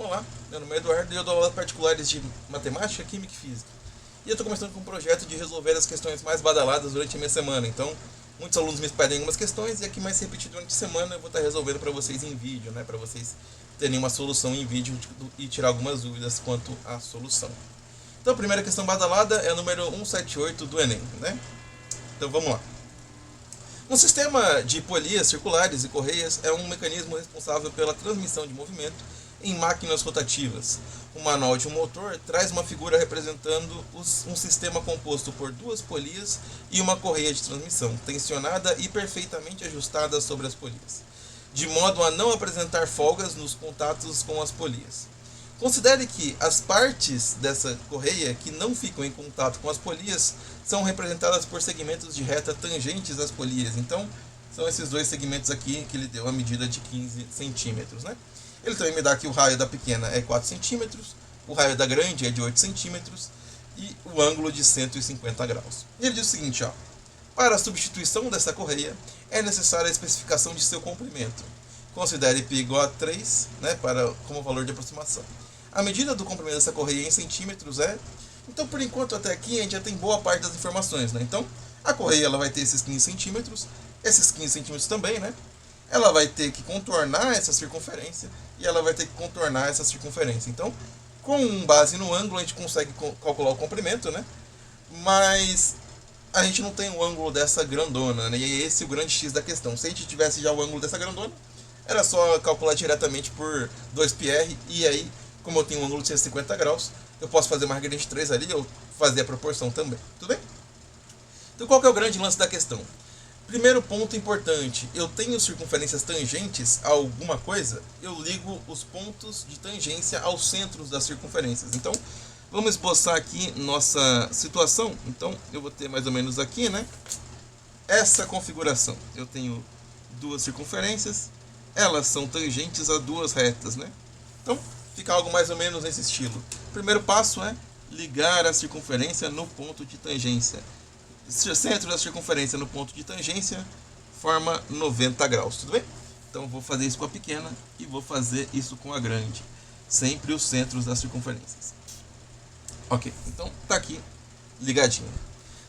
Olá, meu nome é Eduardo e eu dou aulas particulares de matemática, química e física. E eu estou começando com um projeto de resolver as questões mais badaladas durante a minha semana. Então, muitos alunos me pedem algumas questões e aqui mais repetido durante a semana eu vou estar resolvendo para vocês em vídeo, né? Para vocês terem uma solução em vídeo e tirar algumas dúvidas quanto à solução. Então, a primeira questão badalada é a número 178 do Enem, né? Então, vamos lá. Um sistema de polias circulares e correias é um mecanismo responsável pela transmissão de movimento em máquinas rotativas. O manual de um motor traz uma figura representando um sistema composto por duas polias e uma correia de transmissão, tensionada e perfeitamente ajustada sobre as polias, de modo a não apresentar folgas nos contatos com as polias. Considere que as partes dessa correia que não ficam em contato com as polias são representadas por segmentos de reta tangentes às polias. Então, são esses dois segmentos aqui que ele deu a medida de 15 centímetros, né? Ele também me dá que o raio da pequena é 4 centímetros, o raio da grande é de 8 centímetros e o ângulo de 150 graus. E ele diz o seguinte, ó, para a substituição dessa correia, é necessária a especificação de seu comprimento. Considere π igual a 3, né, como valor de aproximação. A medida do comprimento dessa correia em centímetros é... Então, por enquanto, até aqui, a gente já tem boa parte das informações, né? Então, a correia ela vai ter esses 15 centímetros, esses 15 centímetros também, né? Ela vai ter que contornar essa circunferência e ela vai ter que contornar essa circunferência. Então, com base no ângulo, a gente consegue calcular o comprimento, né? Mas a gente não tem o ângulo dessa grandona, né? E é esse o grande X da questão. Se a gente tivesse já o ângulo dessa grandona, era só calcular diretamente por 2πr e aí, como eu tenho um ângulo de 150 graus, eu posso fazer uma regra de 3 ali ou fazer a proporção também. Tudo bem? Então, qual que é o grande lance da questão? Primeiro ponto importante, eu tenho circunferências tangentes a alguma coisa, eu ligo os pontos de tangência aos centros das circunferências. Então, vamos esboçar aqui nossa situação. Então, eu vou ter mais ou menos aqui, né? Essa configuração. Eu tenho duas circunferências, elas são tangentes a duas retas, né? Então, fica algo mais ou menos nesse estilo. O primeiro passo é ligar a circunferência no ponto de tangência. Centro da circunferência no ponto de tangência forma 90 graus, tudo bem? Então, vou fazer isso com a pequena e vou fazer isso com a grande. Sempre os centros das circunferências. Ok, então tá aqui ligadinho.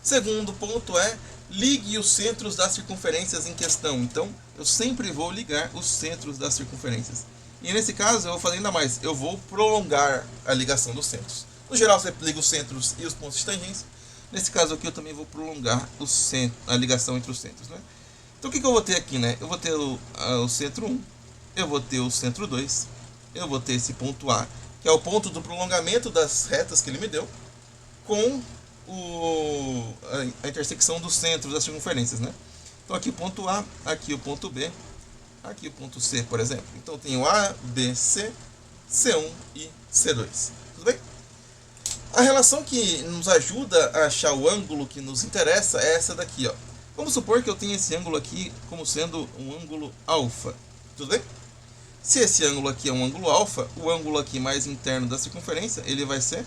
Segundo ponto é ligue os centros das circunferências em questão. Então, eu sempre vou ligar os centros das circunferências. E nesse caso, eu vou fazer ainda mais. Eu vou prolongar a ligação dos centros. No geral, você liga os centros e os pontos de tangência. Nesse caso aqui, eu também vou prolongar a ligação entre os centros, né? Então, o que eu vou ter aqui, né? Eu vou ter o centro 1, eu vou ter o centro 2, eu vou ter esse ponto A, que é o ponto do prolongamento das retas que ele me deu, com a intersecção dos centros das circunferências, né? Então, aqui o ponto A, aqui o ponto B, aqui o ponto C, por exemplo. Então, eu tenho A, B, C, C1 e C2. Tudo bem? A relação que nos ajuda a achar o ângulo que nos interessa é essa daqui, ó. Vamos supor que eu tenho esse ângulo aqui como sendo um ângulo alfa. Tudo bem? Se esse ângulo aqui é um ângulo alfa, o ângulo aqui mais interno da circunferência, ele vai ser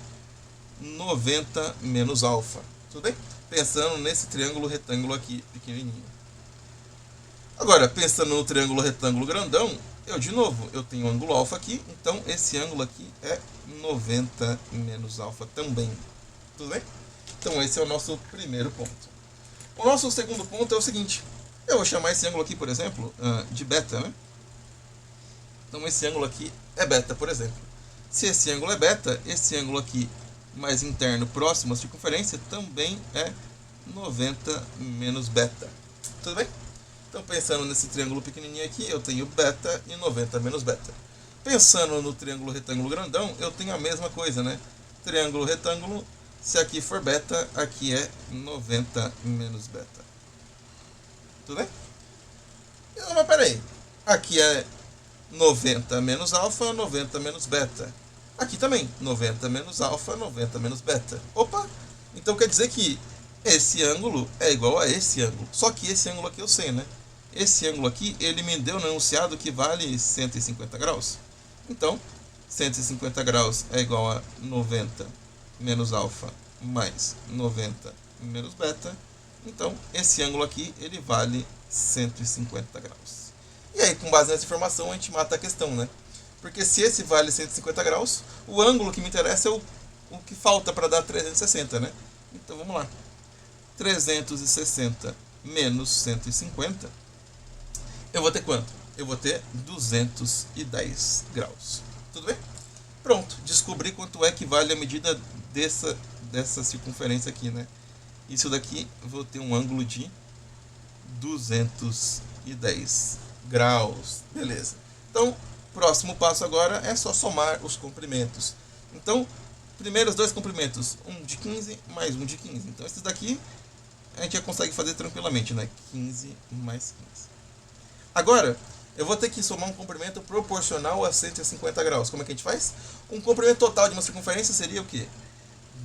90 menos alfa. Tudo bem? Pensando nesse triângulo retângulo aqui, pequenininho. Agora, pensando no triângulo retângulo grandão, eu tenho um ângulo alfa aqui, então esse ângulo aqui é 90 menos alfa também. Tudo bem? Então esse é o nosso primeiro ponto. O nosso segundo ponto é o seguinte. Eu vou chamar esse ângulo aqui, por exemplo, de beta, né? Então esse ângulo aqui é beta, por exemplo. Se esse ângulo é beta, esse ângulo aqui mais interno próximo à circunferência também é 90 menos beta. Tudo bem? Então, pensando nesse triângulo pequenininho aqui, eu tenho beta e 90 menos beta. Pensando no triângulo retângulo grandão, eu tenho a mesma coisa, né? Triângulo retângulo, se aqui for beta, aqui é 90 menos beta. Tudo bem? Mas peraí. Aqui é 90 menos alfa, 90 menos beta. Aqui também, 90 menos alfa, 90 menos beta. Opa! Então quer dizer que esse ângulo é igual a esse ângulo. Só que esse ângulo aqui eu sei, né? Esse ângulo aqui, ele me deu no enunciado que vale 150 graus. Então, 150 graus é igual a 90 menos alfa mais 90 menos beta. Então, esse ângulo aqui, ele vale 150 graus. E aí, com base nessa informação, a gente mata a questão, né? Porque se esse vale 150 graus, o ângulo que me interessa é o que falta para dar 360, né? Então vamos lá. 360 menos 150, eu vou ter quanto? Eu vou ter 210 graus. Tudo bem? Pronto, descobri quanto é que vale a medida dessa circunferência aqui, né? Isso daqui, eu vou ter um ângulo de 210 graus. Beleza. Então, próximo passo agora é só somar os comprimentos. Então, primeiro os dois comprimentos, um de 15 mais um de 15. Então, esses daqui a gente já consegue fazer tranquilamente, né? 15 mais 15. Agora, eu vou ter que somar um comprimento proporcional a 150 graus. Como é que a gente faz? Um comprimento total de uma circunferência seria o quê?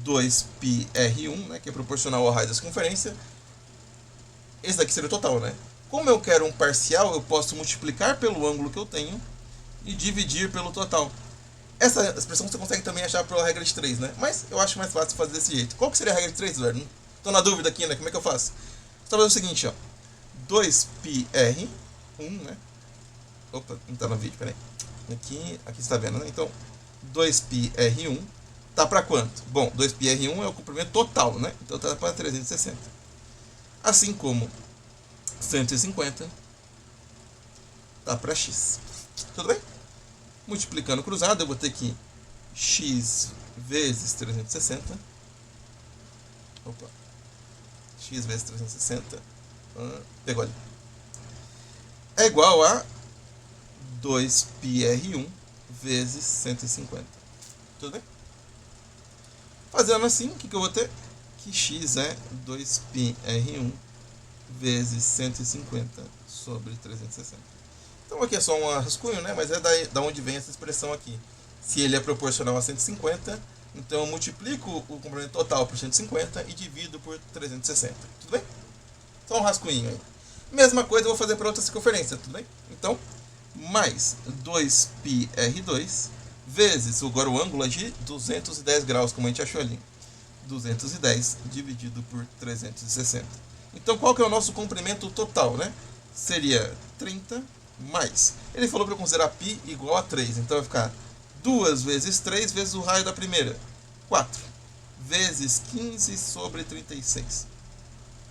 2πr1, né, que é proporcional ao raio da circunferência. Esse daqui seria o total, né? Como eu quero um parcial, eu posso multiplicar pelo ângulo que eu tenho e dividir pelo total. Essa expressão você consegue também achar pela regra de 3, né? Mas eu acho mais fácil fazer desse jeito. Qual que seria a regra de 3, Eduardo? Tô na dúvida aqui, né? Como é que eu faço? Você vai fazer o seguinte, ó. 2πr1, né? Opa, não tá no vídeo, peraí. Aqui você tá vendo, né? Então, 2πr1 tá para quanto? Bom, 2πr1 é o comprimento total, né? Então tá para 360. Assim como 150 tá para x. Tudo bem? Multiplicando cruzado, eu vou ter que x vezes 360. Opa. X vezes 360. Pegou ali. É igual a 2πr1 vezes 150. Tudo bem? Fazendo assim, o que eu vou ter? Que x é 2πr1 vezes 150 sobre 360. Então aqui é só um rascunho, né? Mas é da onde vem essa expressão aqui. Se ele é proporcional a 150, então eu multiplico o comprimento total por 150 e divido por 360. Tudo bem? Só um rascunho aí. Mesma coisa eu vou fazer para outra circunferência, tudo bem? Então, mais 2πr2 vezes, agora o ângulo é de 210 graus, como a gente achou ali. 210 dividido por 360. Então, qual que é o nosso comprimento total, né? Seria 30 mais. Ele falou para eu considerar π igual a 3. Então, vai ficar 2 vezes 3 vezes o raio da primeira. 4. Vezes 15 sobre 36.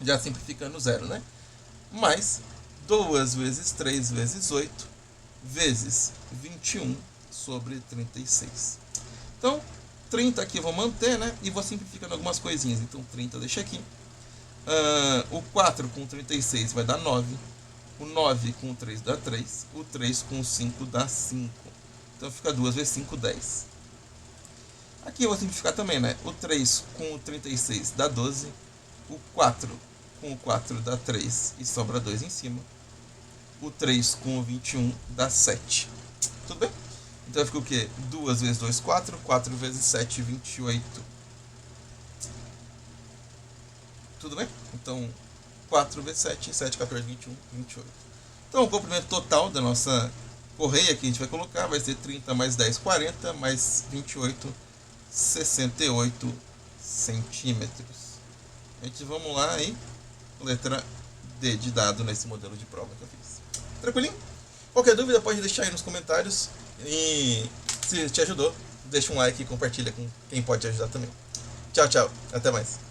Já simplificando zero, né? Mais 2 vezes 3 vezes 8 vezes 21 sobre 36. Então, 30 aqui eu vou manter, né? E vou simplificando algumas coisinhas. Então, 30 deixa aqui. O 4 com 36 vai dar 9. O 9 com 3 dá 3. O 3 com 5 dá 5. Então, fica 2 vezes 5, 10. Aqui eu vou simplificar também, né? O 3 com o 36 dá 12. O 4 com o 4 dá 3 e sobra 2 em cima. O 3 com o 21 dá 7. Tudo bem? Então fica o quê? 2 vezes 2, 4. 4 vezes 7, 28. Tudo bem? Então, 4 vezes 7, 7, 14, 21, 28. Então, o comprimento total da nossa correia que a gente vai colocar vai ser 30 mais 10, 40, mais 28, 68 centímetros. A gente vamos lá aí, letra D de dado nesse modelo de prova que eu fiz. Tranquilinho? Qualquer dúvida pode deixar aí nos comentários. E se te ajudou, deixa um like e compartilha com quem pode te ajudar também. Tchau, tchau. Até mais.